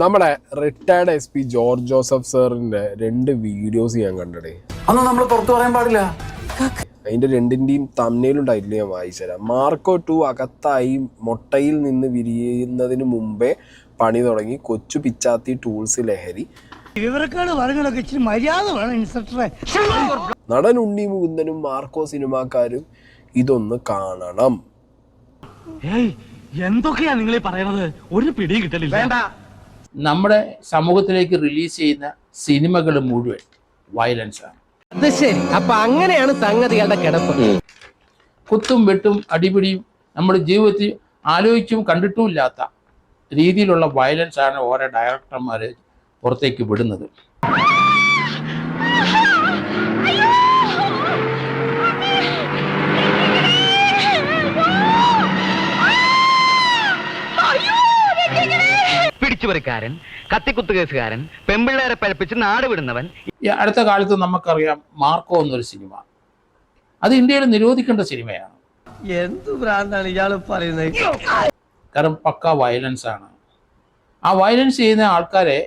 നമ്മുടെ retired SP George Joseph സാറിന്റെ 2 videos ഞാൻ കണ്ടടേ. അതൊന്നും നമ്മൾ പുറത്തു പറയാൻ പാടില്ല. അതിന്റെ 2ന്റെയും തമ്മിലും ടൈറ്റിൽ ഞാൻ വായിച്ചുതരാം. മാർക്കോ 2 അകത്തായി മുട്ടയിൽ നിന്ന് വിരിയുന്നതിന് മുമ്പേ പണി തുടങ്ങി. കൊച്ചു പിച്ചാത്തി ടൂൾസ് ലഹരി. നടൻ ഉണ്ണി മുകുന്ദനും മാർക്കോ സിനിമാക്കാരും ഇതൊന്ന് കാണണം. എന്തൊക്കെയാ നിങ്ങൾ പറയുന്നത്? ഒരു പിടിയും കിട്ടലില്ല. വേണ്ട. നമ്മുടെ സമൂഹത്തിലേക്ക് റിലീസ് ചെയ്യുന്ന സിനിമകൾ മുഴുവൻ വയലൻസ് ആണ്. അത് ശരി. അപ്പൊ അങ്ങനെയാണ് സംഗതികളുടെ കിടപ്പ്. കുത്തും വെട്ടും അടിപിടിയും നമ്മൾ ജീവിതത്തിൽ ആലോചിച്ചും കണ്ടിട്ടും ഇല്ലാത്ത രീതിയിലുള്ള വയലൻസ് ആണ് ഓരോ ഡയറക്ടർമാർ പുറത്തേക്ക് വിടുന്നത്. പിടിച്ചുപറിക്കാരൻ, കത്തിക്കുത്ത് കേസുകാരൻ, പെമ്പിള്ളേരെ പഴപ്പിച്ച് നാട് വിടുന്നവൻ. ഈ അടുത്ത കാലത്ത് നമുക്കറിയാം മാർക്കോ എന്നൊരു സിനിമ. അത് ഇന്ത്യയിൽ നിരോധിക്കേണ്ട സിനിമയാണ്. എന്ത് ഭ്രാന്താണ് ഇയാള് പറയുന്നത്? കാരണം പക്ക വയലൻസ് ആണ്. ആ വയലൻസ് ചെയ്യുന്ന ആൾക്കാരെ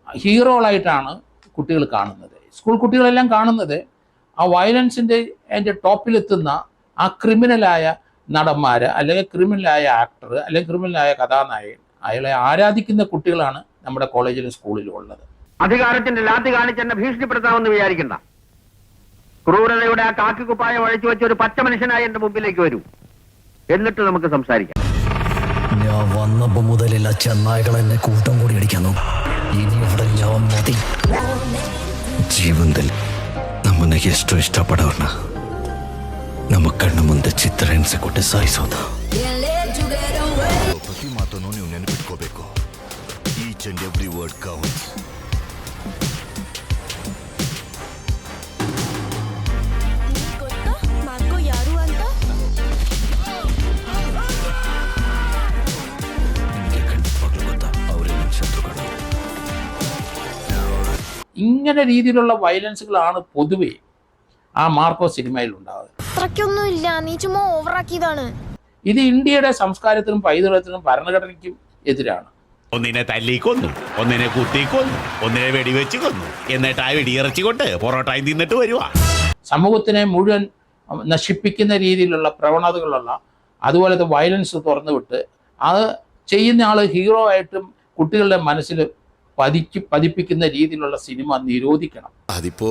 ഹീറോകളായിട്ടാണ് കുട്ടികൾ കാണുന്നത്. സ്കൂൾ കുട്ടികളെല്ലാം കാണുന്നത് ആ വയലൻസിൻ്റെ അതിൻ്റെ ടോപ്പിലെത്തുന്ന ആ ക്രിമിനലായ നടന്മാർ, അല്ലെങ്കിൽ ക്രിമിനലായ ആക്ടർ, അല്ലെങ്കിൽ ക്രിമിനലായ കഥാനായകൻ, അയാളെ ആരാധിക്കുന്ന കുട്ടികളാണ് നമ്മുടെ കോളേജിലും സ്കൂളിലും ഉള്ളത്. അധികാരത്തിന്റെ ലാത്തി കാണിച്ച് എന്നെ ഭീഷണിപ്പെടുത്താമെന്ന് വിചാരിക്കണ്ട. ക്രൂരതയുടെ ആ കാക്കിക്കുപ്പായം അഴിച്ചു വെച്ച ഒരു പച്ച മനുഷ്യനായി എന്റെ മുമ്പിലേക്ക് വരൂ. എന്നിട്ട് നമുക്ക് സംസാരിക്കാം. ഞാൻ വന്നപ്പോ മുതലില്ല ചെന്നായകൾ എന്നെ കൂട്ടം കൂടി അടിക്കുന്നു. ഇനി ഇവിടെ ഞാൻ മതി. ಜೀವನದಲ್ಲಿ ನಮ್ಮನೆಗೆ ಎಷ್ಟು ಇಷ್ಟಪಡೋರ್ನ ನಮ್ಮ ಕಣ್ಣು ಮುಂದೆ ಚಿತ್ರ ಎಣಿಸಿಕೊಟ್ಟೆ ಸಾಯಿಸೋದು. ಪ್ರತಿ ಮಾತನ್ನು ನೀವು ನೆನಪಿಟ್ಕೋಬೇಕು. Each and every word counts. ഇങ്ങനെ രീതിയിലുള്ള വയലൻസുകളാണ് പൊതുവെ ആ മാർക്കോ സിനിമയിൽ ഉണ്ടാകുന്നത്. ഇത് ഇന്ത്യയുടെ സംസ്കാരത്തിനും പൈതൃകത്തിനും ഭരണഘടനയ്ക്കും എതിരാണ്. ഒന്നിനെ തല്ലിക്കൊന്നു, ഒന്നിനെ കുത്തിക്കൊന്നു, ഒന്നിനെ വെടിവെച്ച് കൊന്നു, എന്നിട്ട് ആ വെടിയിറച്ചി കൊണ്ട് പൊറോട്ടയും തിന്നിട്ട് വരുവാ. സമൂഹത്തിനെ മുഴുവൻ നശിപ്പിക്കുന്ന രീതിയിലുള്ള പ്രവണതകളുള്ള അതുപോലത്തെ വയലൻസ് തുറന്നുവിട്ട് അത് ചെയ്യുന്ന ആൾ ഹീറോ ആയിട്ടും കുട്ടികളുടെ മനസ്സിൽ പതിപ്പിക്കുന്ന രീതിയിലുള്ള സിനിമ നിരോധിക്കണം. അതിപ്പോ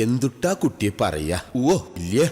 എന്തുട്ടാ കുട്ടിയെ പറയാ? ഓ ഇല്ലേ.